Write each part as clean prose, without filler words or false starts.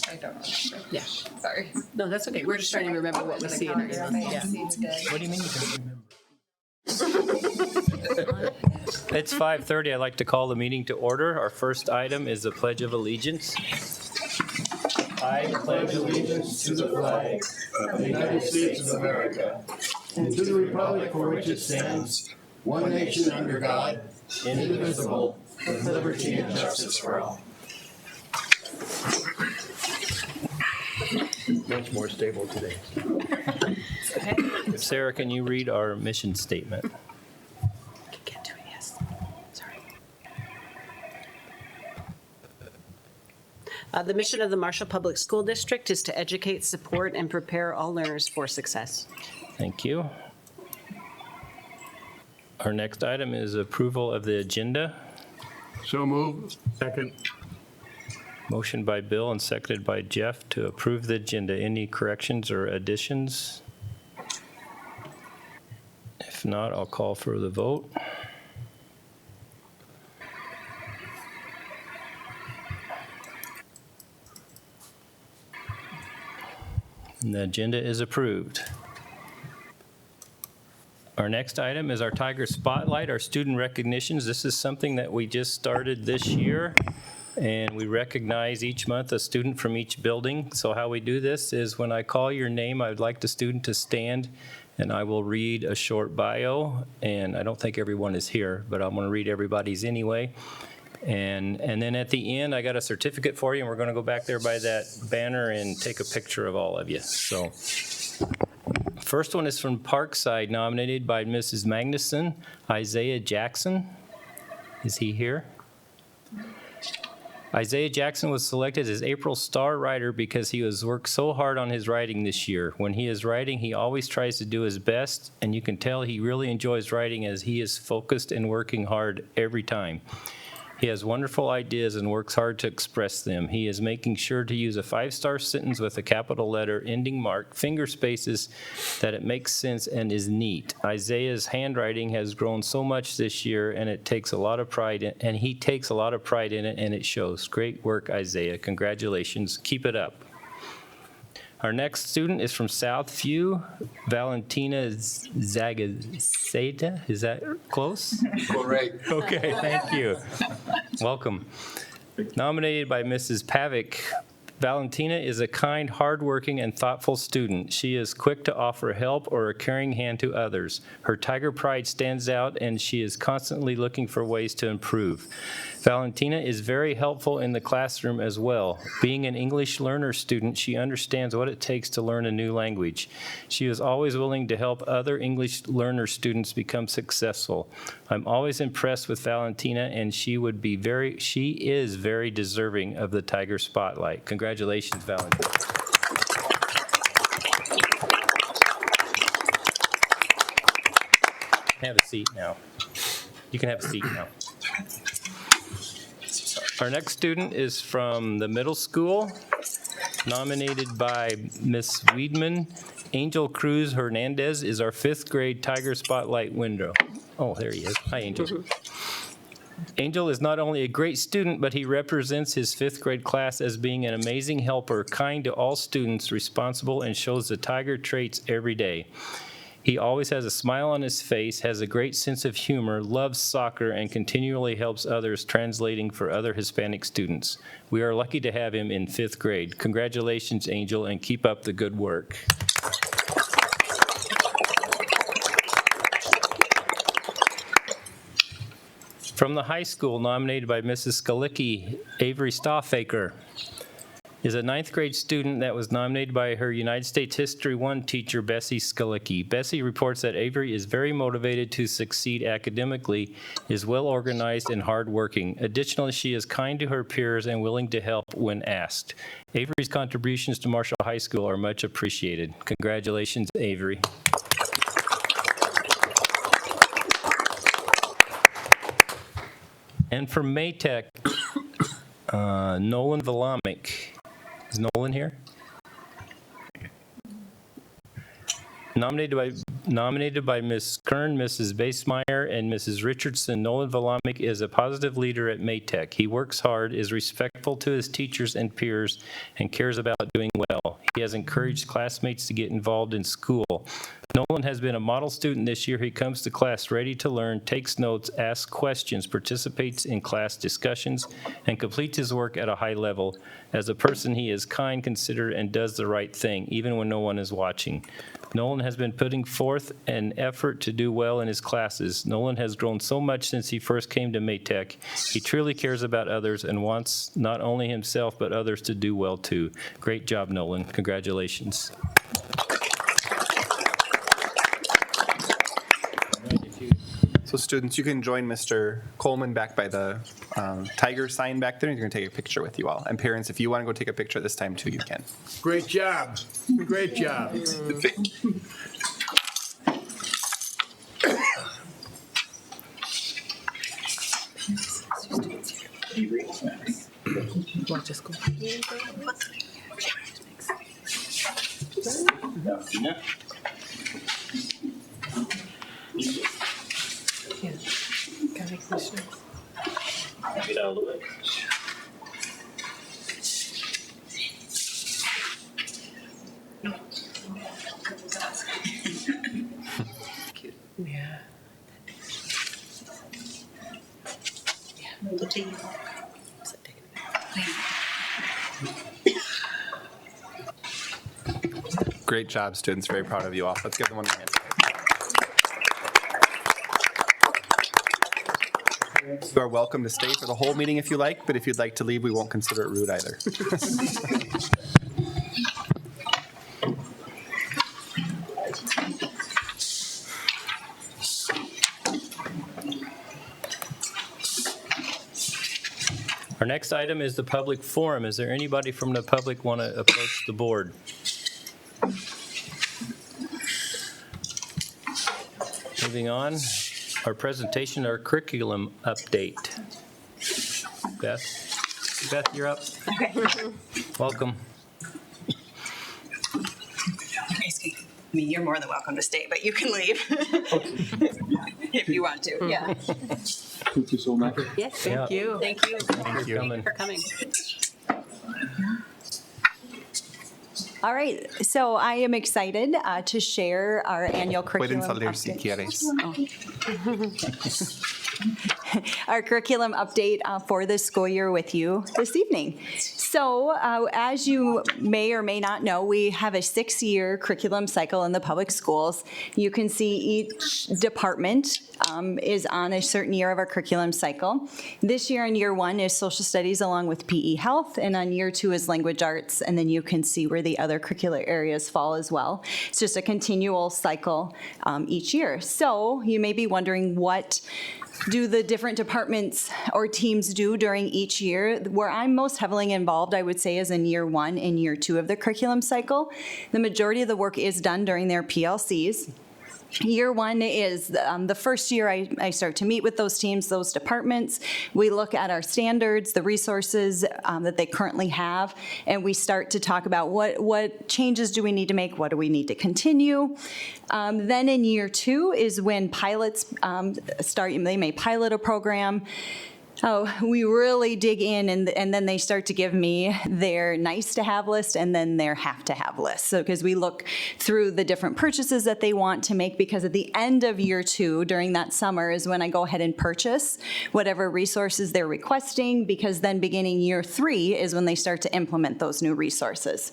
I don't remember. Yeah. Sorry. No, that's okay. We're just trying to remember what we see in our email. Yeah. What do you mean you can remember? It's 5:30. I'd like to call the meeting to order. Our first item is the Pledge of Allegiance. I pledge allegiance to the flag of the United States of America and to the republic for which it stands, one nation under God, indivisible, with liberty and justice for all. Much more stable today. Sarah, can you read our mission statement? Get to it, yes. Sorry. The mission of the Marshall Public School District is to educate, support, and prepare all learners for success. Thank you. Our next item is approval of the agenda. So moved. Second. Motion by Bill and seconded by Jeff to approve the agenda. Any corrections or additions? If not, I'll call for the vote. And the agenda is approved. Our next item is our Tiger Spotlight, our student recognitions. This is something that we just started this year, and we recognize each month a student from each building. So how we do this is when I call your name, I would like the student to stand, and I will read a short bio. And I don't think everyone is here, but I'm going to read everybody's anyway. And then at the end, I got a certificate for you, and we're going to go back there by that banner and take a picture of all of you. So first one is from Parkside, nominated by Mrs. Magnuson, Isaiah Jackson. Is he here? Isaiah Jackson was selected as April's star writer because he has worked so hard on his writing this year. When he is writing, he always tries to do his best, and you can tell he really enjoys writing as he is focused and working hard every time. He has wonderful ideas and works hard to express them. He is making sure to use a 5-star sentence with a capital letter, ending mark, finger spaces, that it makes sense and is neat. Isaiah's handwriting has grown so much this year, and it takes a lot of pride in, and he takes a lot of pride in it, and it shows. Great work, Isaiah. Congratulations. Keep it up. Our next student is from Southview, Valentina Zagazeta. Is that close? Correct. Okay, thank you. Welcome. Nominated by Mrs. Pavic, Valentina is a kind, hardworking, and thoughtful student. She is quick to offer help or a caring hand to others. Her tiger pride stands out, and she is constantly looking for ways to improve. Valentina is very helpful in the classroom as well. Being an English learner student, she understands what it takes to learn a new language. She is always willing to help other English learner students become successful. I'm always impressed with Valentina, and she is very deserving of the Tiger Spotlight. Congratulations, Valentina. Have a seat now. You can have a seat now. Our next student is from the middle school, nominated by Ms. Weedman. Angel Cruz Hernandez is our 5th grade Tiger Spotlight winner. Oh, there he is. Hi, Angel. Angel is not only a great student, but he represents his 5th grade class as being an amazing helper, kind to all students, responsible, and shows the Tiger traits every day. He always has a smile on his face, has a great sense of humor, loves soccer, and continually helps others translating for other Hispanic students. We are lucky to have him in 5th grade. Congratulations, Angel, and keep up the good work. From the high school, nominated by Mrs. Skalicki, Avery Stoffaker is a 9th grade student that was nominated by her United States History 1 teacher, Bessie Skalicki. Bessie reports that Avery is very motivated to succeed academically, is well organized and hardworking. Additionally, she is kind to her peers and willing to help when asked. Avery's contributions to Marshall High School are much appreciated. Congratulations, Avery. And from Maytech, Nolan Volamic. Is Nolan here? Nominated by Ms. Kern, Mrs. Basemeyer, and Mrs. Richardson, Nolan Volamic is a positive leader at Maytech. He works hard, is respectful to his teachers and peers, and cares about doing well. He has encouraged classmates to get involved in school. Nolan has been a model student this year. He comes to class ready to learn, takes notes, asks questions, participates in class discussions, and completes his work at a high level. As a person, he is kind, considerate, and does the right thing, even when no one is watching. Nolan has been putting forth an effort to do well in his classes. Nolan has grown so much since he first came to Maytech. He truly cares about others and wants not only himself, but others to do well too. Great job, Nolan. Congratulations. So students, you can join Mr. Coleman back by the tiger sign back there, and you're going to take a picture with you all. And parents, if you want to go take a picture this time too, you can. Great job. Great job. Get out of the way. Yeah. Great job, students. Very proud of you all. Let's give them one more hand. You are welcome to stay for the whole meeting if you like, but if you'd like to leave, we won't consider it rude either. Our next item is the public forum. Is there anybody from the public want to approach the board? Moving on, our presentation, our curriculum update. Beth? Beth, you're up. Okay. Welcome. I mean, you're more than welcome to stay, but you can leave if you want to. Yeah. Thank you so much. Yes, thank Yeah. you. Thank you. Thank you for coming. For coming. All right, so I am excited to share our annual curriculum Pueden salir update. si quieres. Our curriculum update for this school year with you this evening. So as you may or may not know, we have a 6-year curriculum cycle in the public schools. You can see each department is on a certain year of our curriculum cycle. This year in year 1 is social studies along with PE health, and on year 2 is language arts, and then you can see where the other curricular areas fall as well. It's just a continual cycle each year. So you may be wondering, what do the different departments or teams do during each year? Where I'm most heavily involved, I would say, is in year 1 and year 2 of the curriculum cycle. The majority of the work is done during their PLCs. Year 1 is the first year I start to meet with those teams, those departments. We look at our standards, the resources that they currently have, and we start to talk about what changes do we need to make, what do we need to continue. Then in year 2 is when pilots start. They may pilot a program. Oh, we really dig in, and then they start to give me their nice-to-have list and then their have-to-have list. So because we look through the different purchases that they want to make, because at the end of year 2, during that summer, is when I go ahead and purchase whatever resources they're requesting, because then beginning year 3 is when they start to implement those new resources.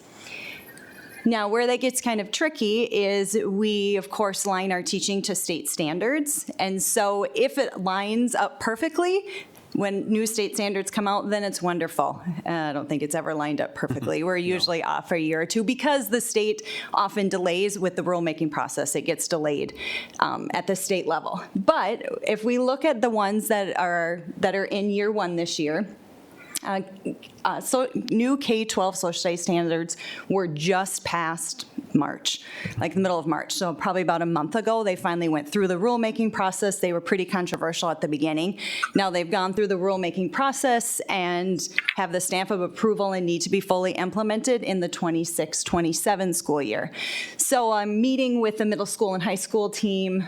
Now, where that gets kind of tricky is we, of course, line our teaching to state standards. And so if it lines up perfectly, when new state standards come out, then it's wonderful. I don't think it's ever lined up perfectly. We're usually off a year or 2 because the state often delays with the rulemaking process. It gets delayed at the state level. But if we look at the ones that are in year 1 this year, so new K-12 social studies standards were just past March, like the middle of March. So probably about a month ago, they finally went through the rulemaking process. They were pretty controversial at the beginning. Now they've gone through the rulemaking process and have the stamp of approval and need to be fully implemented in the 26-27 school year. So I'm meeting with the middle school and high school team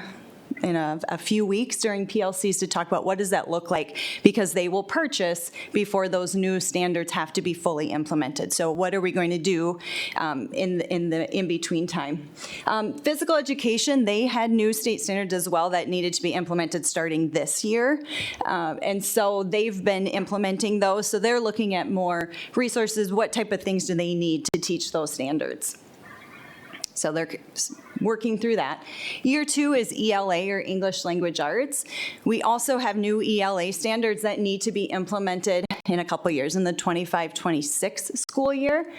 a few weeks during PLCs to talk about what does that look like, because they will purchase before those new standards have to be fully implemented. So what are we going to do in the in-between time? Physical education, they had new state standards as well that needed to be implemented starting this year. And so they've been implementing those. So they're looking at more resources. What type of things do they need to teach those standards? So they're working through that. Year 2 is ELA, or English Language Arts. We also have new ELA standards that need to be implemented in a couple years, in the 25-26 school year.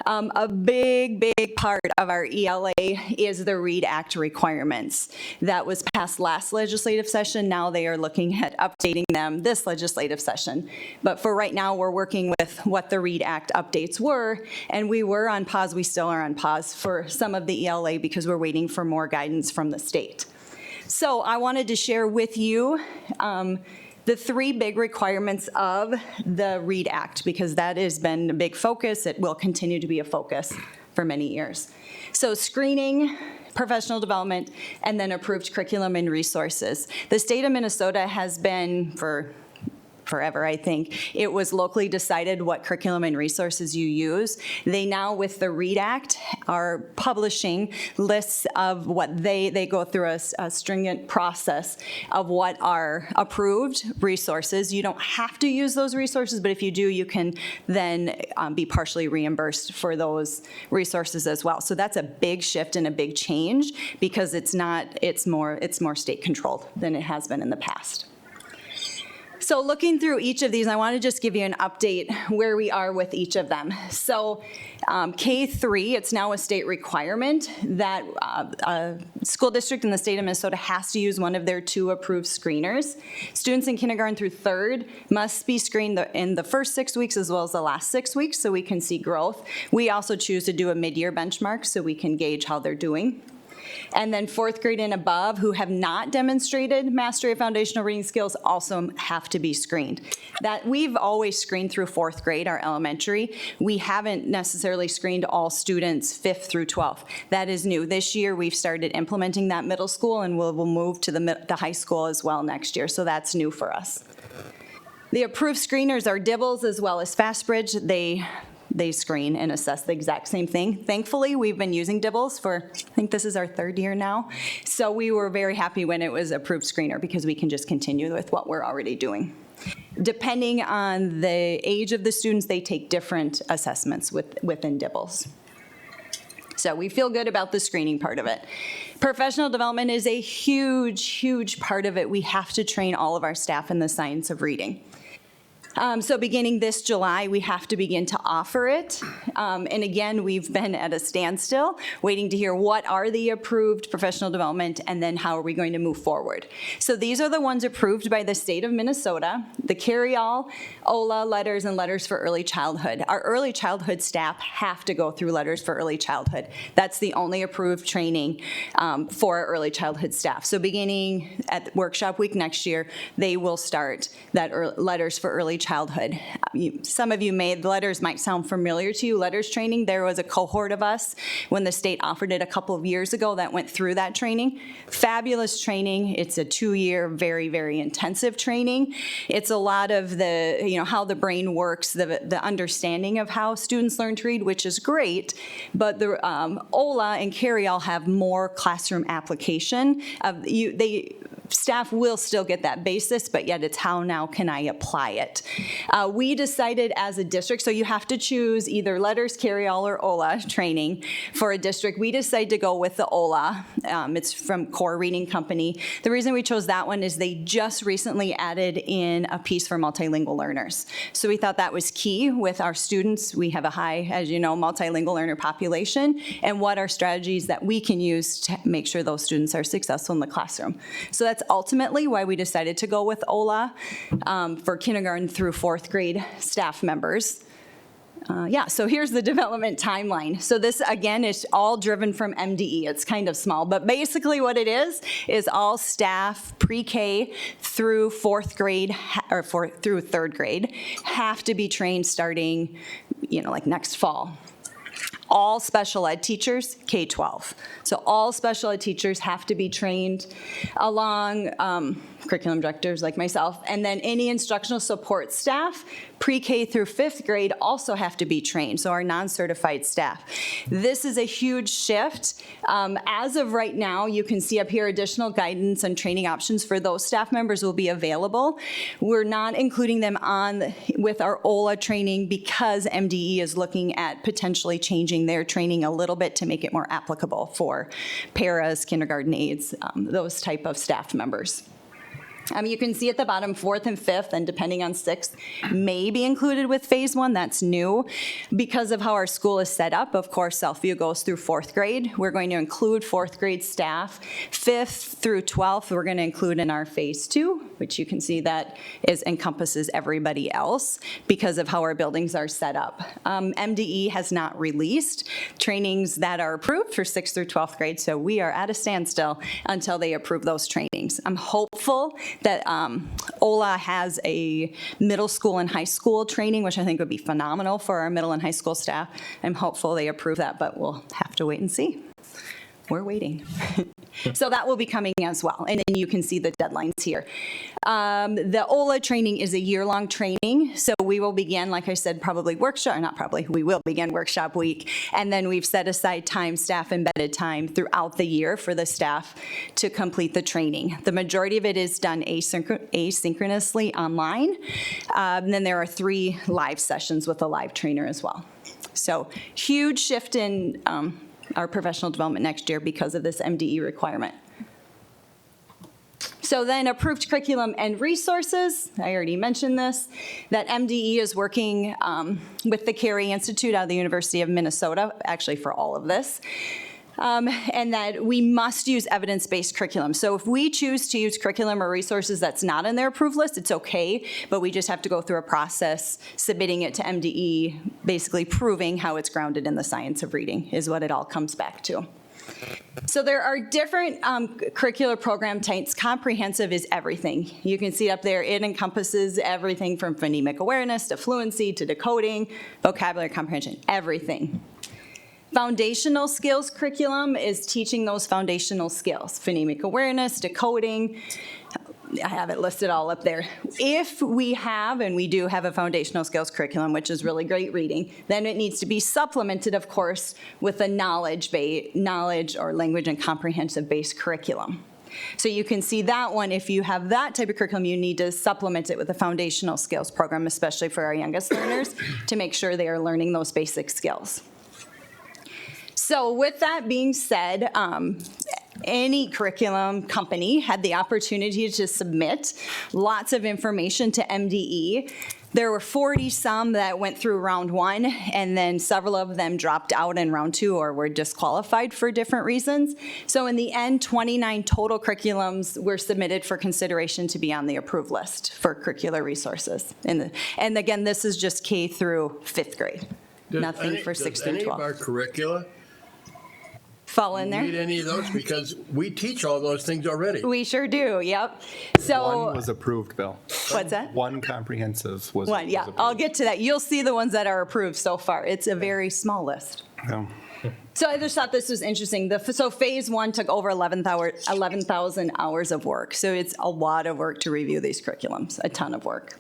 A big part of our ELA is the READ Act requirements. That was passed last legislative session. Now they are looking at updating them this legislative session. But for right now, we're working with what the READ Act updates were, and we were on pause, we still are on pause for some of the ELA because we're waiting for more guidance from the state. So I wanted to share with you the 3 big requirements of the READ Act, because that has been a big focus. It will continue to be a focus for many years. So screening, professional development, and then approved curriculum and resources. The state of Minnesota has been for forever, I think. It was locally decided what curriculum and resources you use. They now, with the READ Act, are publishing lists of what they go through a stringent process of what are approved resources. You don't have to use those resources, but if you do, you can then be partially reimbursed for those resources as well. So that's a big shift and a big change, because it's more state controlled than it has been in the past. So looking through each of these, I want to just give you an update where we are with each of them. So K-3, it's now a state requirement that a school district in the state of Minnesota has to use one of their 2 approved screeners. Students in kindergarten through 3rd must be screened in the first 6 weeks as well as the last 6 weeks, so we can see growth. We also choose to do a mid-year benchmark so we can gauge how they're doing. And then 4th grade and above who have not demonstrated mastery of foundational reading skills also have to be screened. That we've always screened through 4th grade, our elementary. We haven't necessarily screened all students 5th through 12th. That is new. This year we've started implementing that middle school, and we'll move to the high school as well next year. So that's new for us. The approved screeners are Dibbles as well as FastBridge. They screen and assess the exact same thing. Thankfully, we've been using Dibbles for, I think this is our 3rd year now. So we were very happy when it was approved screener, because we can just continue with what we're already doing. Depending on the age of the students, they take different assessments within Dibbles. So we feel good about the screening part of it. Professional development is a huge part of it. We have to train all of our staff in the science of reading. So beginning this July, we have to begin to offer it. And again, we've been at a standstill, waiting to hear what are the approved professional development, and then how are we going to move forward. So these are the ones approved by the state of Minnesota: the Carry-All, OLA, Letters, and Letters for Early Childhood. Our early childhood staff have to go through Letters for Early Childhood. That's the only approved training for our early childhood staff. So beginning at workshop week next year, they will start that Letters for Early Childhood. Some of you the letters might sound familiar to you, letters training. There was a cohort of us when the state offered it a couple of years ago that went through that training. Fabulous training. It's a 2-year, very intensive training. It's a lot of the, how the brain works, the understanding of how students learn to read, which is great, but the OLA and Carry-All have more classroom application. Staff will still get that basis, but yet it's how now can I apply it. We decided as a district, so you have to choose either Letters, Carry-All, or OLA training for a district. We decided to go with the OLA. It's from Core Reading Company. The reason we chose that one is they just recently added in a piece for multilingual learners. So we thought that was key with our students. We have a high, as you know, multilingual learner population, and what are strategies that we can use to make sure those students are successful in the classroom. So that's ultimately why we decided to go with OLA for kindergarten through 4th grade staff members. So here's the development timeline. So this, again, is all driven from MDE. It's kind of small, but basically what it is all staff pre-K through 4th grade, or through 3rd grade, have to be trained starting, like next fall. all special ed teachers, K-12. So all special ed teachers have to be trained along curriculum directors like myself, and then any instructional support staff, pre-K through 5th grade, also have to be trained, so our non-certified staff. This is a huge shift. As of right now, you can see up here additional guidance and training options for those staff members will be available. We're not including them with our OLA training because MDE is looking at potentially changing their training a little bit to make it more applicable for paras, kindergarten aides, those type of staff members. You can see at the bottom, 4th and 5th, and depending on 6th, may be included with phase 1. That's new. Because of how our school is set up, of course, Southview goes through 4th grade. We're going to include 4th grade staff. 5th through 12th, we're going to include in our phase 2, which you can see that encompasses everybody else because of how our buildings are set up. MDE has not released trainings that are approved for 6th through 12th grade, so we are at a standstill until they approve those trainings. I'm hopeful that OLA has a middle school and high school training, which I think would be phenomenal for our middle and high school staff. I'm hopeful they approve that, but we'll have to wait and see. We're waiting. So that will be coming as well, and then you can see the deadlines here. The OLA training is a year-long training, so we will begin, like I said, probably workshop, or not probably, we will begin workshop week, and then we've set aside time, staff embedded time throughout the year for the staff to complete the training. The majority of it is done asynchronously online, and then there are 3 live sessions with a live trainer as well. So huge shift in our professional development next year because of this MDE requirement. So then approved curriculum and resources, I already mentioned this, that MDE is working with the Carey Institute out of the University of Minnesota, actually for all of this. And that we must use evidence-based curriculum. So if we choose to use curriculum or resources that's not in their approved list, it's okay, but we just have to go through a process submitting it to MDE, basically proving how it's grounded in the science of reading is what it all comes back to. So there are different curricular program types. Comprehensive is everything. You can see up there, it encompasses everything from phonemic awareness to fluency to decoding, vocabulary comprehension, everything. Foundational skills curriculum is teaching those foundational skills, phonemic awareness, decoding. I have it listed all up there. If we have, and we do have a foundational skills curriculum, which is really great reading, then it needs to be supplemented, of course, with a knowledge or language and comprehensive-based curriculum. So you can see that one, if you have that type of curriculum, you need to supplement it with a foundational skills program, especially for our youngest learners, to make sure they are learning those basic skills. So with that being said, any curriculum company had the opportunity to submit lots of information to MDE. There were 40-some that went through round 1, and then several of them dropped out in round 2 or were disqualified for different reasons. So in the end, 29 total curriculums were submitted for consideration to be on the approved list for curricular resources. And again, this is just K through 5th grade, nothing for 6th through 12. Does any of our curricula fall in there? need any of those? Because we teach all those things already. We sure do, yep. So, One was approved, Bill. what's that? One comprehensive was One, yeah, approved. I'll get to that. You'll see the ones that are approved so far. It's a very small list. Yeah. So I just thought this was interesting. So phase 1 took over 11,000 hours of work. So it's a lot of work to review these curriculums, a ton of work.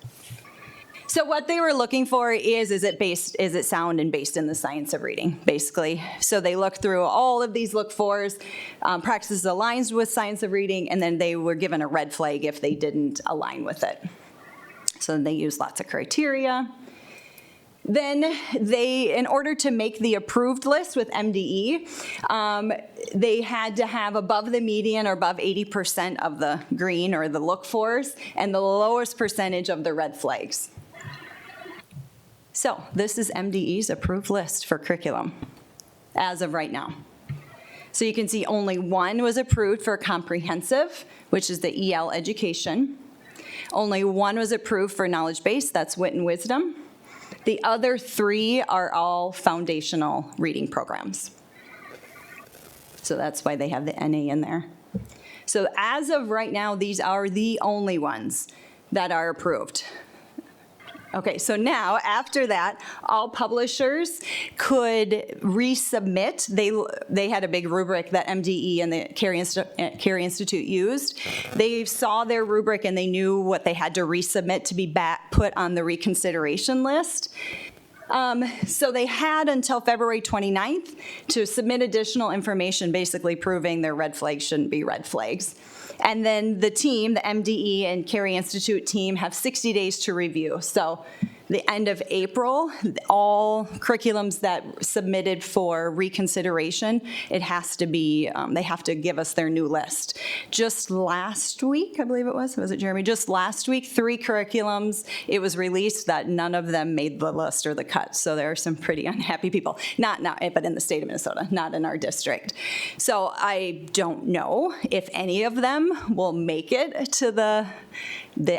So what they were looking for is it sound and based in the science of reading, basically. So they looked through all of these look-fors, practices aligned with science of reading, and then they were given a red flag if they didn't align with it. So they used lots of criteria. Then in order to make the approved list with MDE, they had to have above the median or above 80% of the green or the look-fors and the lowest percentage of the red flags. So this is MDE's approved list for curriculum as of right now. So you can see only one was approved for comprehensive, which is the EL education. Only one was approved for knowledge base, that's wit and wisdom. The other 3 are all foundational reading programs. So that's why they have the NA in there. So as of right now, these are the only ones that are approved. Okay, so now, after that, all publishers could resubmit. They had a big rubric that MDE and the Carey Institute used. They saw their rubric and they knew what they had to resubmit to be put on the reconsideration list. So they had until February 29th to submit additional information, basically proving their red flags shouldn't be red flags. And then the team, the MDE and Carey Institute team, have 60 days to review. So the end of April, all curriculums that submitted for reconsideration, it has to be, they have to give us their new list. Just last week, I believe it was it Jeremy? Just last week, 3 curriculums, it was released that none of them made the list or the cut. So there are some pretty unhappy people. Not now, but in the state of Minnesota, not in our district. So I don't know if any of them will make it to the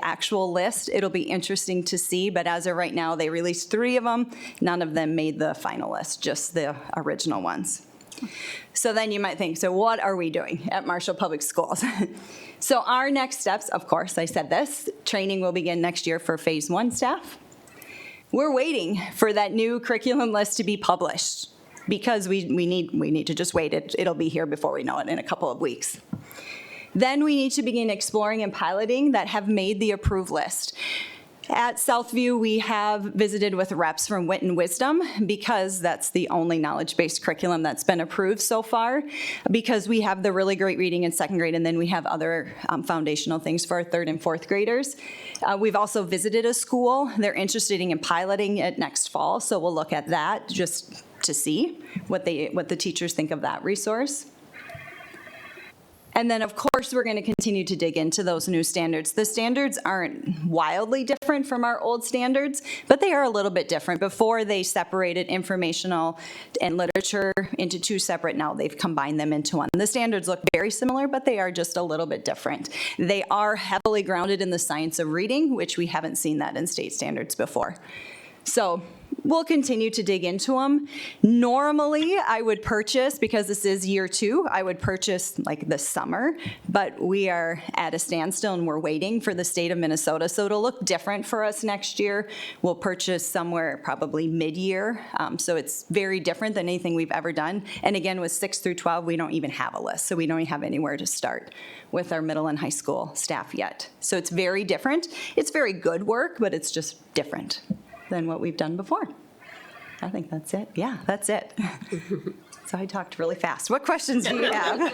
actual list. It'll be interesting to see, but as of right now, they released 3 of them. None of them made the final list, just the original ones. So then you might think, so what are we doing at Marshall Public Schools? So our next steps, of course, I said this, training will begin next year for Phase 1 staff. We're waiting for that new curriculum list to be published because we need to just wait. It'll be here before we know it in a couple of weeks. Then we need to begin exploring and piloting that have made the approved list. At Southview, we have visited with reps from Wit and Wisdom because that's the only knowledge-based curriculum that's been approved so far, because we have the really great reading in second grade, and then we have other foundational things for our third and fourth graders. We've also visited a school. They're interested in piloting it next fall, so we'll look at that just to see what the teachers think of that resource. And then, of course, we're going to continue to dig into those new standards. The standards aren't wildly different from our old standards, but they are a little bit different. Before, they separated informational and literature into 2 separate. Now they've combined them into 1. The standards look very similar, but they are just a little bit different. They are heavily grounded in the science of reading, which we haven't seen that in state standards before. So we'll continue to dig into them. Normally, I would purchase, because this is year 2, I would purchase like this summer, but we are at a standstill and we're waiting for the state of Minnesota. So it'll look different for us next year. We'll purchase somewhere probably mid-year. So it's very different than anything we've ever done. And again, with 6 through 12, we don't even have a list. So we don't even have anywhere to start with our middle and high school staff yet. So it's very different. It's very good work, but it's just different than what we've done before. I think that's it. Yeah, that's it. So I talked really fast. What questions do you have?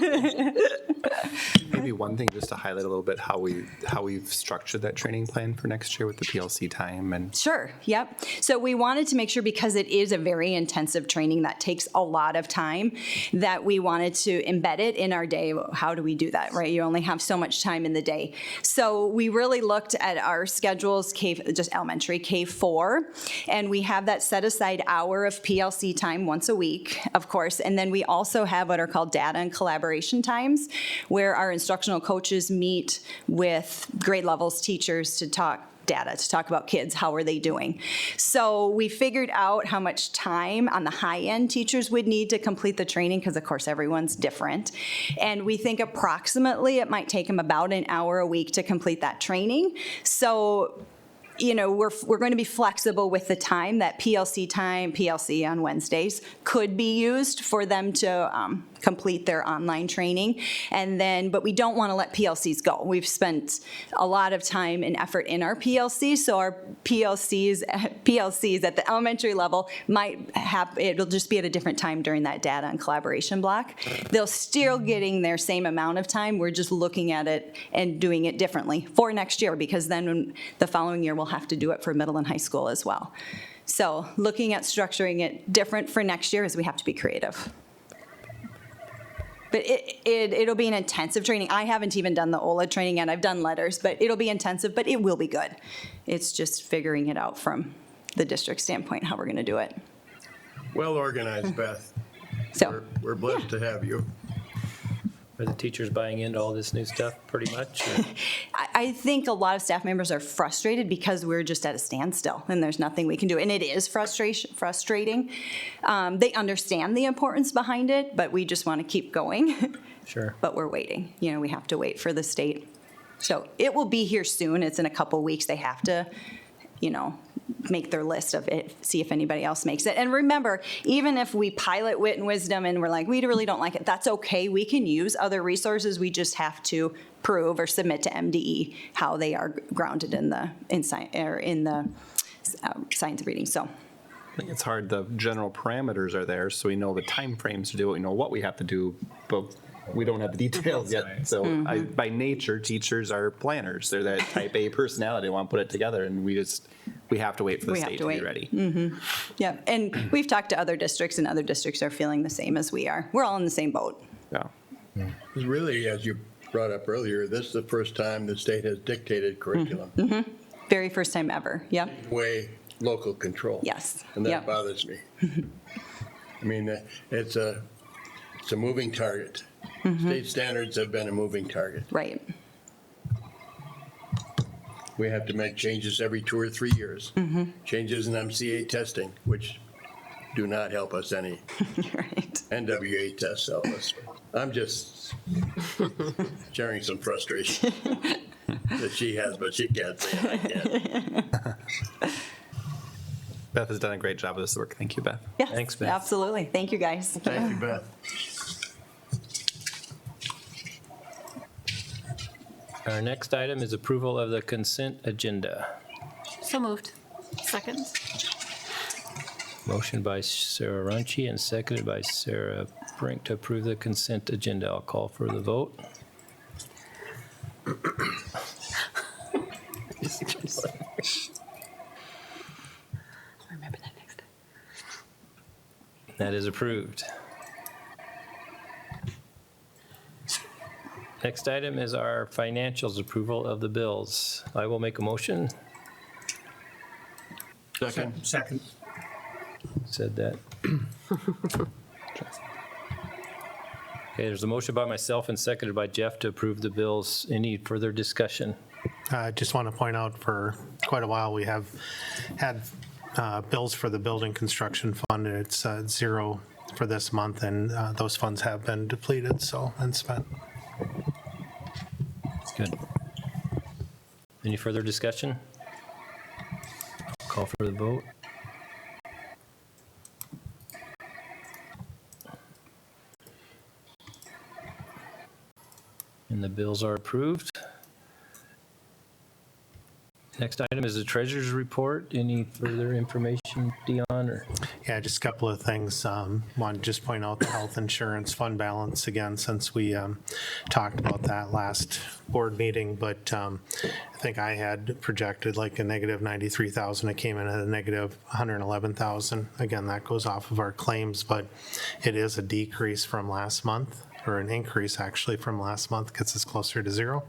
Maybe one thing just to highlight a little bit how we've structured that training plan for next year with the PLC time and. Sure, yep. So we wanted to make sure, because it is a very intensive training that takes a lot of time, that we wanted to embed it in our day. How do we do that, right? You only have so much time in the day. So we really looked at our schedules, just elementary, K4, and we have that set aside hour of PLC time once a week, of course. And then we also have what are called data and collaboration times, where our instructional coaches meet with grade levels teachers to talk data, to talk about kids, how are they doing. So we figured out how much time on the high end teachers would need to complete the training, because of course everyone's different. And we think approximately it might take them about an hour a week to complete that training. So we're going to be flexible with the time. That PLC on Wednesdays could be used for them to complete their online training. But we don't want to let PLCs go. We've spent a lot of time and effort in our PLCs, so our PLCs at the elementary level it'll just be at a different time during that data and collaboration block. They'll still getting their same amount of time. We're just looking at it and doing it differently for next year, because then the following year we'll have to do it for middle and high school as well. So looking at structuring it different for next year is we have to be creative. But it'll be an intensive training. I haven't even done the OLA training yet. I've done letters, but it'll be intensive, but it will be good. It's just figuring it out from the district standpoint, how we're going to do it. Well organized, Beth. So We're blessed to have you. Are the teachers buying into all this new stuff pretty much? Or? I think a lot of staff members are frustrated because we're just at a standstill and there's nothing we can do. And it is frustrating. They understand the importance behind it, but we just want to keep going. Sure. But we're waiting. We have to wait for the state. So it will be here soon. It's in a couple weeks. They have to make their list of it, see if anybody else makes it. And remember, even if we pilot Wit and Wisdom and we're like, we really don't like it, that's okay. We can use other resources. We just have to prove or submit to MDE how they are grounded in the science of reading. So I think it's hard. The general parameters are there, so we know the time frames to do it. We know what we have to do, but we don't have the details yet. So by nature, teachers are planners. They're that type A personality. They want to put it together, and we have to wait for the state to be ready. yeah, and we've talked to other districts, and other districts are feeling the same as we are. We're all in the same boat. Yeah. Really, as you brought up earlier, this is the first time the state has dictated curriculum. Very first time ever. Yeah. Way local control. Yes. And that Yep. bothers me. I mean, it's a moving target. State standards have been a moving target. Right. We have to make changes every 2 or 3 years. Changes in MCA testing, which do not help us any. Right. NWA tests help us. I'm just sharing some frustration that she has, but she can't say it. I can't. Beth has done a great job of this work. Thank you, Beth. Yes, Thanks, Beth. absolutely. Thank you, guys. Thank you, Beth. Our next item is approval of the consent agenda. So moved. Second. Motion by Sarah Runcie and seconded by Sarah Brink to approve the consent agenda. I'll call for the vote. Remember that next time. That is approved. Next item is our financials approval of the bills. I will make a motion. Second. Said that. Okay, there's a motion by myself and seconded by Jeff to approve the bills. Any further discussion? I just want to point out for quite a while, we have had bills for the building construction fund, and it's zero for this month, and those funds have been depleted, and spent. Good. Any further discussion? Call for the vote. And the bills are approved. Next item is the treasurer's report. Any further information, Dion, or? Yeah, just a couple of things. Want to just point out the health insurance fund balance again, since we talked about that last board meeting, but I think I had projected like a negative 93,000. It came in at a negative 111,000. Again, that goes off of our claims, but it is a decrease from last month, or an increase actually from last month, gets us closer to zero.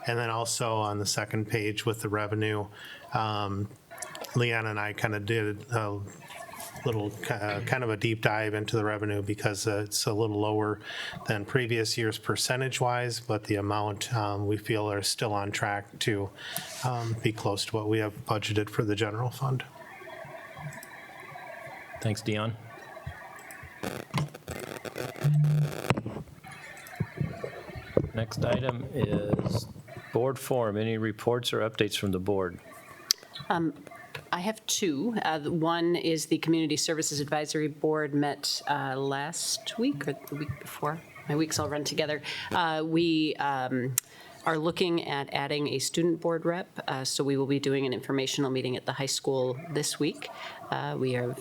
And then also on the second page with the revenue, Leanna and I kind of did a little kind of a deep dive into the revenue, because it's a little lower than previous years percentage-wise, but the amount we feel are still on track to be close to what we have budgeted for the general fund. Thanks, Dion. Next item is board forum. Any reports or updates from the board? I have two. One is the Community Services Advisory Board met last week or the week before. My weeks all run together. We are looking at adding a student board rep, so we will be doing an informational meeting at the high school this week. We have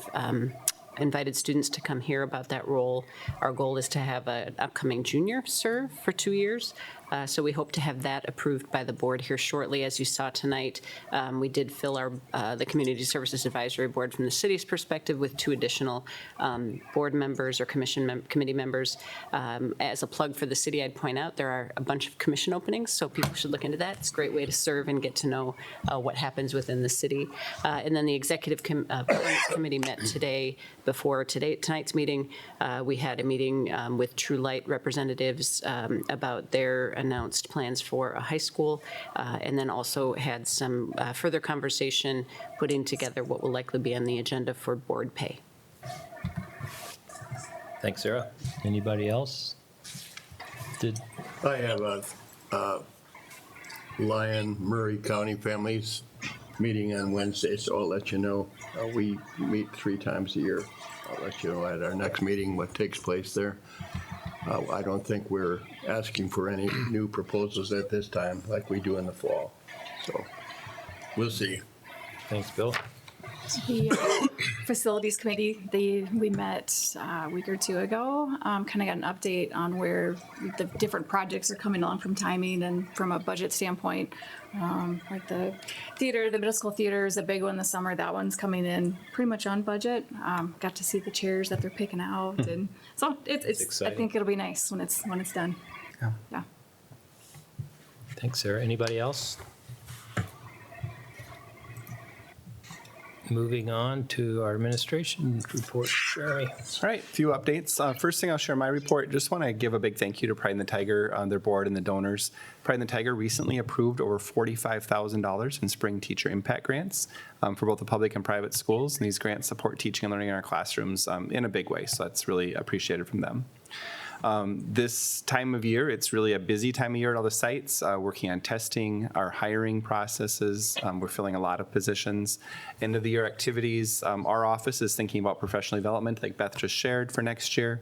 invited students to come hear about that role. Our goal is to have an upcoming junior serve for 2 years. So we hope to have that approved by the board here shortly. As you saw tonight, we did fill the Community Services Advisory Board from the city's perspective with 2 additional board members or committee members. As a plug for the city, I'd point out there are a bunch of commission openings, so people should look into that. It's a great way to serve and get to know what happens within the city. And then the Executive Committee met today. Before tonight's meeting, we had a meeting with True Light representatives about their announced plans for a high school, and then also had some further conversation putting together what will likely be on the agenda for board pay. Thanks, Sarah. Anybody else? I have a Lyon Murray County Families meeting on Wednesday, so I'll let you know. We meet 3 times a year. I'll let you know at our next meeting what takes place there. I don't think we're asking for any new proposals at this time like we do in the fall. So we'll see. Thanks, Bill. The facilities committee, we met a week or two ago, kind of got an update on where the different projects are coming along from timing and from a budget standpoint. Like the theater, the middle school theater is a big one this summer. That one's coming in pretty much on budget. Got to see the chairs that they're picking out, and so it's I exciting. think it'll be nice when it's done. Yeah. Thanks, Sarah. Anybody else? Moving on to our administration report, Jeremy. All right, a few updates. First thing I'll share my report, just want to give a big thank you to Pride and the Tiger, their board and the donors. Pride and the Tiger recently approved over $45,000 in spring teacher impact grants for both the public and private schools. And these grants support teaching and learning in our classrooms in a big way, so that's really appreciated from them. This time of year, it's really a busy time of year at all the sites, working on testing, our hiring processes. We're filling a lot of positions. End of the year activities, our office is thinking about professional development, like Beth just shared, for next year,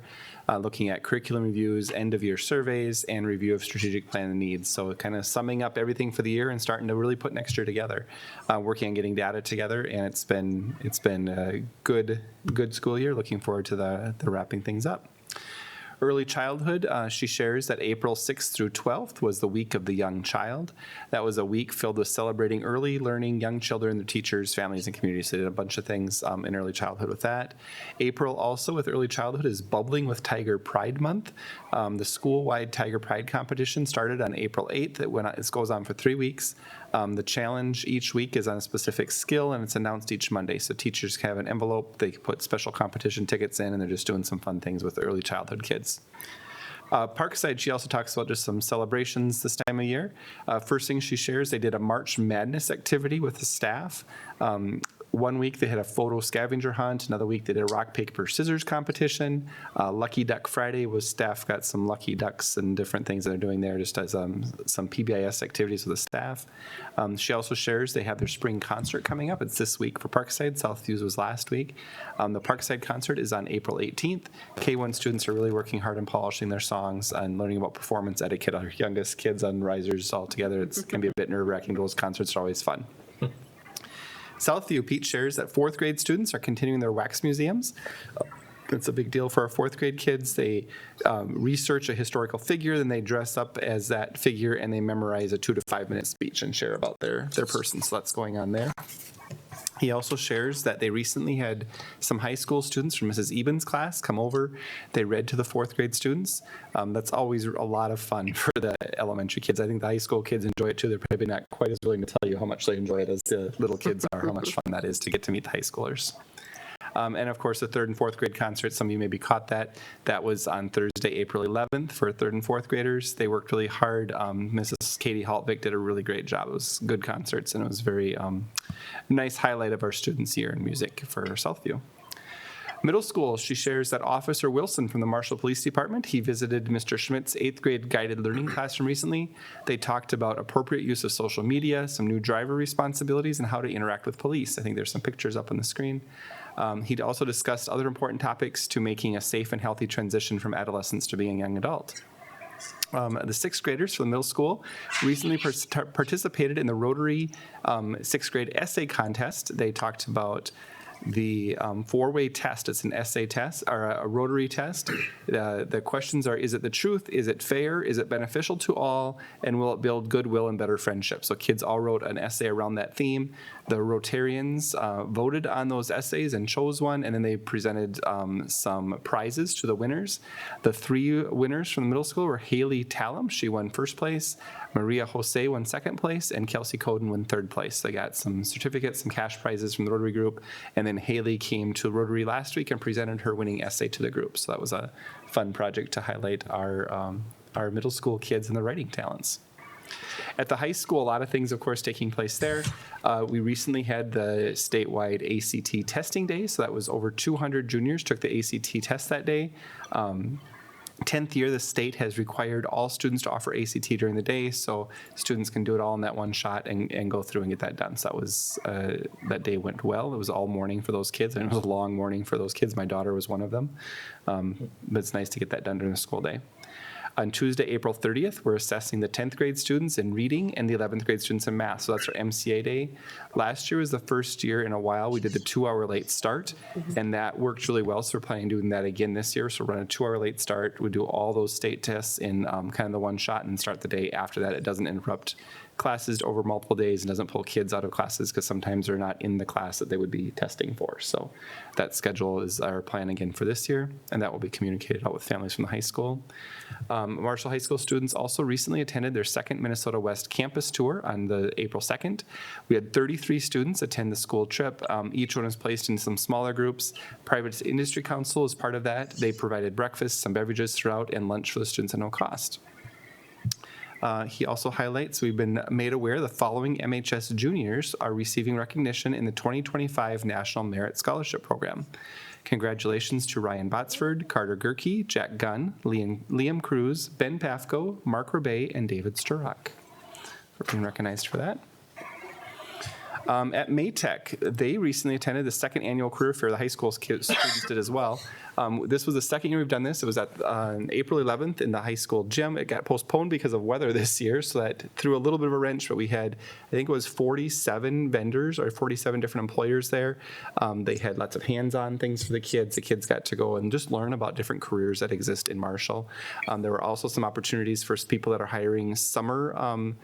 looking at curriculum reviews, end of year surveys, and review of strategic plan and needs. So kind of summing up everything for the year and starting to really put next year together, working on getting data together. And it's been a good school year. Looking forward to the wrapping things up. Early childhood, she shares that April 6th through 12th was the week of the young child. That was a week filled with celebrating early learning, young children, their teachers, families, and communities. They did a bunch of things in early childhood with that. April also with early childhood is Bubbling with Tiger Pride Month. The school-wide Tiger Pride competition started on April 8th. It goes on for 3 weeks. The challenge each week is on a specific skill, and it's announced each Monday. So teachers have an envelope, they put special competition tickets in, and they're just doing some fun things with the early childhood kids. Parkside, she also talks about just some celebrations this time of year. First thing she shares, they did a March Madness activity with the staff. 1 week they had a photo scavenger hunt. Another week they did a rock, paper, scissors competition. Lucky Duck Friday was staff got some lucky ducks and different things that they're doing there just as some PBIS activities with the staff. She also shares they have their spring concert coming up. It's this week for Parkside. Southview's was last week. The Parkside concert is on April 18th. K1 students are really working hard on polishing their songs and learning about performance etiquette. Our youngest kids on risers all together. It's can be a bit nerve-wracking. Those concerts are always fun. Southview, Pete shares that 4th grade students are continuing their wax museums. It's a big deal for our 4th grade kids. They research a historical figure, then they dress up as that figure, and they memorize a 2 to 5 minute speech and share about their person. So that's going on there. He also shares that they recently had some high school students from Mrs. Eben's class come over. They read to the 4th grade students. That's always a lot of fun for the elementary kids. I think the high school kids enjoy it too. They're probably not quite as willing to tell you how much they enjoy it as the little kids are, how much fun that is to get to meet the high schoolers. And of course, the 3rd and 4th grade concert, some of you maybe caught that. That was on Thursday, April 11th for 3rd and 4th graders. They worked really hard. Mrs. Katie Haltvick did a really great job. It was good concerts, and it was very nice highlight of our students' year in music for Southview. Middle school, she shares that Officer Wilson from the Marshall Police Department, he visited Mr. Schmidt's 8th grade guided learning classroom recently. They talked about appropriate use of social media, some new driver responsibilities, and how to interact with police. I think there's some pictures up on the screen. He'd also discussed other important topics to making a safe and healthy transition from adolescence to being a young adult. The 6th graders from the middle school recently participated in the Rotary 6th grade essay contest. They talked about the 4-way test. It's an essay test or a Rotary test. The questions are, is it the truth? Is it fair? Is it beneficial to all? And will it build goodwill and better friendship? So kids all wrote an essay around that theme. The Rotarians voted on those essays and chose one, and then they presented some prizes to the winners. The 3 winners from the middle school were Haley Tallum. She won 1st place. Maria Jose won 2nd place, and Kelsey Coden won 3rd place. They got some certificates, some cash prizes from the Rotary group, and then Haley came to Rotary last week and presented her winning essay to the group. So that was a fun project to highlight our middle school kids and their writing talents. At the high school, a lot of things, of course, taking place there. We recently had the statewide ACT testing day, so that was over 200 juniors took the ACT test that day. 10th year, the state has required all students to offer ACT during the day, so students can do it all in that one shot and go through and get that done. So that was, that day went well. It was all morning for those kids, and it was a long morning for those kids. My daughter was one of them. But it's nice to get that done during the school day. On Tuesday, April 30th, we're assessing the 10th grade students in reading and the 11th grade students in math. So that's our MCA day. Last year was the first year in a while we did the 2-hour late start, and that worked really well. So we're planning on doing that again this year. So we're running a 2-hour late start. We do all those state tests in kind of the one shot and start the day after that. It doesn't interrupt classes over multiple days and doesn't pull kids out of classes because sometimes they're not in the class that they would be testing for. So that schedule is our plan again for this year, and that will be communicated out with families from the high school. Marshall High School students also recently attended their second Minnesota West campus tour on the April 2nd. We had 33 students attend the school trip. Each one was placed in some smaller groups. Private Industry Council is part of that. They provided breakfast, some beverages throughout, and lunch for the students at no cost. He also highlights we've been made aware the following MHS juniors are receiving recognition in the 2025 National Merit Scholarship Program. Congratulations to Ryan Botsford, Carter Gerke, Jack Gunn, Liam Cruz, Ben Pafko, Mark Rebay, and David Sturrock for being recognized for that. At Maytech, they recently attended the second annual career fair the high school students did as well. This was the second year we've done this. It was at April 11th in the high school gym. It got postponed because of weather this year, so that threw a little bit of a wrench, but we had, I think it was 47 vendors or 47 different employers there. They had lots of hands-on things for the kids. The kids got to go and just learn about different careers that exist in Marshall. There were also some opportunities for people that are hiring have some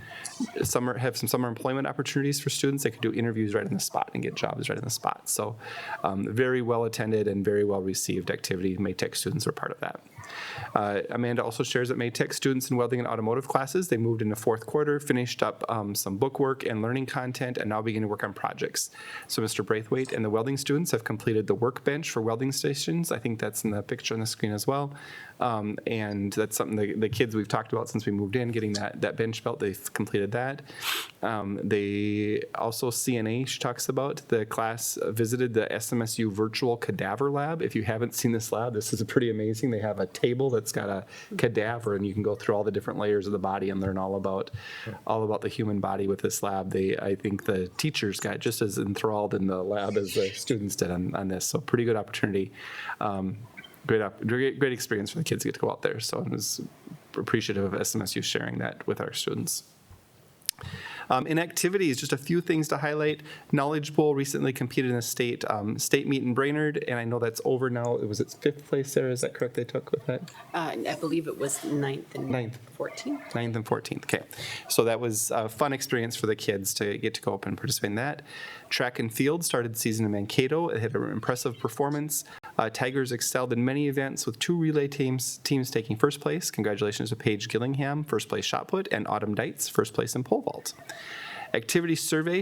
summer employment opportunities for students. They could do interviews right in the spot and get jobs right in the spot. So very well attended and very well received activity. Maytech students were part of that. Amanda also shares that Maytech students in welding and automotive classes, they moved into fourth quarter, finished up some book work and learning content, and now begin to work on projects. So Mr. Braithwaite and the welding students have completed the workbench for welding stations. I think that's in the picture on the screen as well. And that's something the kids we've talked about since we moved in, getting that bench belt, they've completed that. They also, CNA, she talks about, the class visited the SMSU virtual cadaver lab. If you haven't seen this lab, this is pretty amazing. They have a table that's got a cadaver, and you can go through all the different layers of the body and learn all about the human body with this lab. I think the teachers got just as enthralled in the lab as the students did on this. So pretty good opportunity. Great experience for the kids to get to go out there. So I was appreciative of SMSU sharing that with our students. In activities, just a few things to highlight. Knowledge Bowl recently competed in a state meet in Brainerd, and I know that's over now. It was its 5th place, Sarah, is that correct they took with that? I believe it was 9th and Ninth. 14th. 9th and 14th, okay. So that was a fun experience for the kids to get to go up and participate in that. Track and field started the season in Mankato. It had an impressive performance. Tigers excelled in many events with 2 relay teams taking first place. Congratulations to Paige Gillingham, first place shot put, and Autumn Dietz, first place in pole vault. Activity survey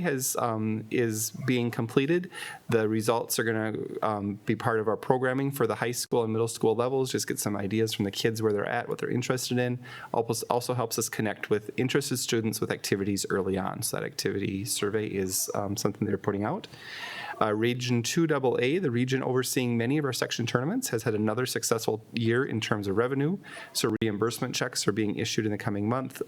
is being completed. The results are going to be part of our programming for the high school and middle school levels. Just get some ideas from the kids where they're at, what they're interested in. Also helps us connect with interested students with activities early on. So that activity survey is something they're putting out. Region 2AA, the region overseeing many of our section tournaments, has had another successful year in terms of revenue. So reimbursement checks are being issued in the coming month.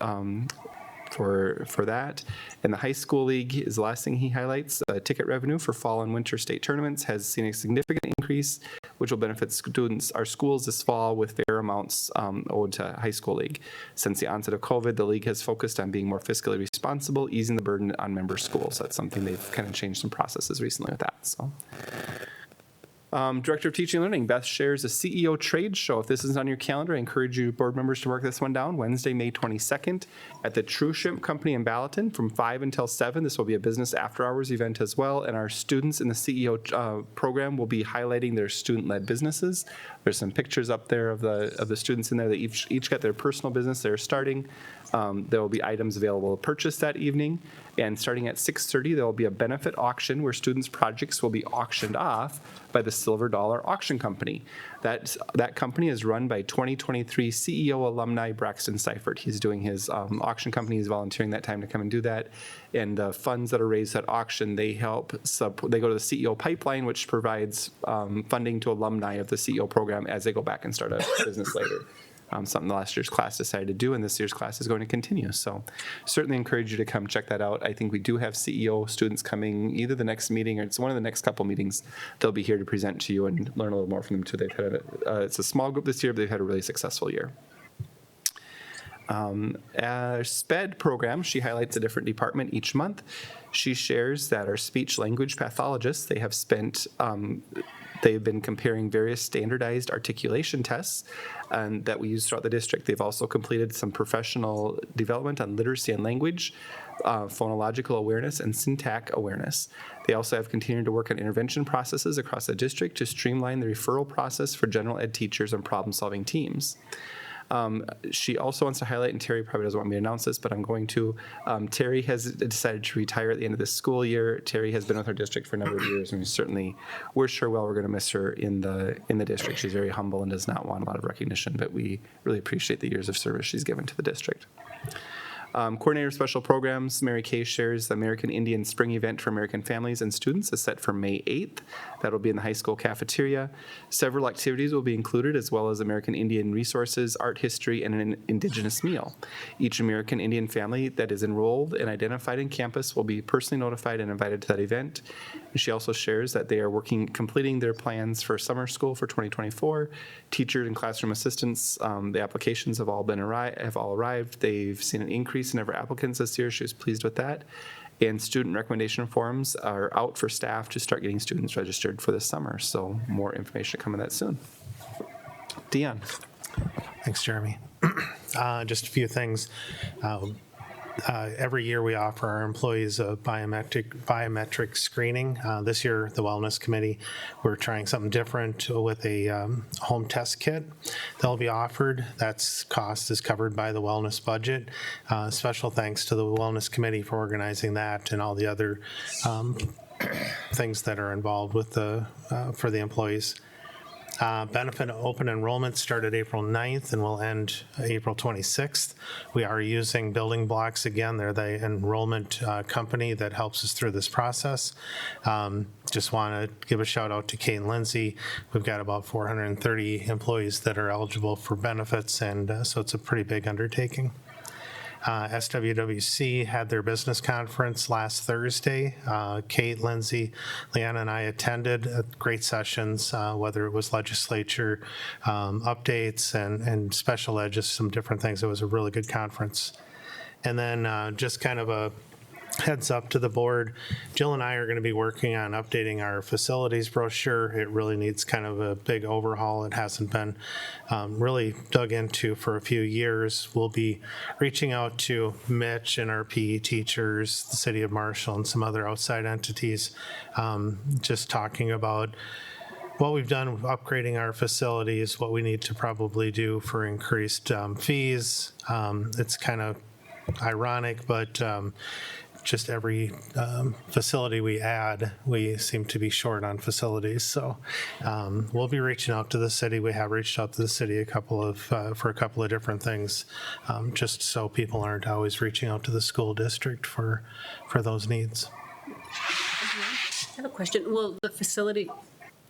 For that. And the high school league is the last thing he highlights. Ticket revenue for fall and winter state tournaments has seen a significant increase, which will benefit students, our schools this fall, with fair amounts owed to high school league. Since the onset of COVID, the league has focused on being more fiscally responsible, easing the burden on member schools. That's something they've kind of changed some processes recently with that. So. Director of Teaching and Learning, Beth shares a CEO trade show. If this isn't on your calendar, I encourage you board members to mark this one down. Wednesday, May 22nd at the True Shrimp Company in Ballatin from 5 until 7. This will be a business after hours event as well. And our students in the CEO program will be highlighting their student-led businesses. There's some pictures up there of the students in there that each got their personal business they're starting. There will be items available to purchase that evening. And starting at 6:30, there will be a benefit auction where students' projects will be auctioned off by the Silver Dollar Auction Company. That company is run by 2023 CEO alumni Braxton Seifert. He's doing his auction company. He's volunteering that time to come and do that. And the funds that are raised at auction, they go to the CEO pipeline, which provides funding to alumni of the CEO program as they go back and start a business later. something the last year's class decided to do, and this year's class is going to continue. So certainly encourage you to come check that out. I think we do have CEO students coming either the next meeting or it's one of the next couple meetings. They'll be here to present to you and learn a little more from them too. They've had it's a small group this year, but they've had a really successful year. Our SPED program, she highlights a different department each month. She shares that our speech language pathologists, they have spent, they've been comparing various standardized articulation tests that we use throughout the district. They've also completed some professional development on literacy and language, phonological awareness, and syntactic awareness. They also have continued to work on intervention processes across the district to streamline the referral process for general ed teachers and problem-solving teams. She also wants to highlight, and Terry probably doesn't want me to announce this, but I'm going to. Terry has decided to retire at the end of this school year. Terry has been with our district for a number of years, and we're sure we're going to miss her in the district. She's very humble and does not want a lot of recognition, but we really appreciate the years of service she's given to the district. Coordinator of Special Programs, Mary Kay shares the American Indian Spring event for American families and students is set for May 8th. That'll be in the high school cafeteria. Several activities will be included, as well as American Indian resources, art history, and an indigenous meal. Each American Indian family that is enrolled and identified in campus will be personally notified and invited to that event. And she also shares that they are completing their plans for summer school for 2024. Teachers and classroom assistants, the applications have all arrived. They've seen an increase in number of applicants this year. She was pleased with that. And student recommendation forms are out for staff to start getting students registered for this summer. So more information coming that soon. Dion. Thanks, Jeremy. Just a few things. Every year we offer our employees a biometric screening. This year, the Wellness Committee, we're trying something different with a home test kit. They'll be offered. That's cost is covered by the wellness budget. Special thanks to the Wellness Committee for organizing that and all the other things that are involved with for the employees. Benefit open enrollment started April 9th and will end April 26th. We are using Building Blocks again. They're the enrollment company that helps us through this process. Just want to give a shout out to Kate and Lindsay. We've got about 430 employees that are eligible for benefits, and so it's a pretty big undertaking. SWWC had their business conference last Thursday. Kate, Lindsay, Leanna, and I attended great sessions, whether it was legislature updates and special ed, just some different things. It was a really good conference. And then just kind of a heads up to the board, Jill and I are going to be working on updating our facilities brochure. It really needs kind of a big overhaul. It hasn't been really dug into for a few years. We'll be reaching out to Mitch and our PE teachers, the city of Marshall, and some other outside entities, just talking about what we've done with upgrading our facilities, what we need to probably do for increased fees. It's kind of ironic, but just every facility we add, we seem to be short on facilities. So we'll be reaching out to the city. We have reached out to the city for a couple of different things, just so people aren't always reaching out to the school district for those needs. I have a question. Will the facility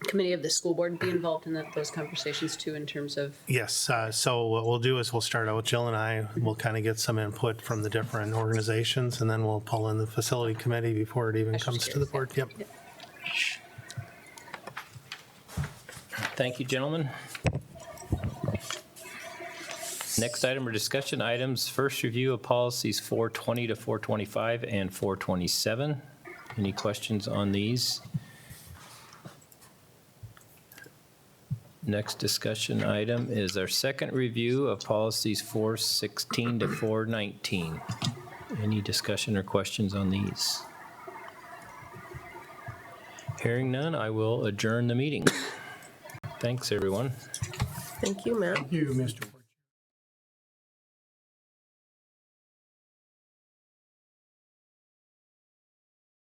committee of the school board be involved in those conversations too, in terms of? Yes. So what we'll do is we'll start out with Jill and I. We'll kind of get some input from the different organizations, and then we'll pull in the facility committee before it even comes to the board. Yep. Thank you, gentlemen. Next item are discussion items. First review of policies 420 to 425 and 427. Any questions on these? Next discussion item is our second review of policies 416 to 419. Any discussion or questions on these? Hearing none, I will adjourn the meeting. Thanks, everyone. Thank you, Matt. Thank you, Mr.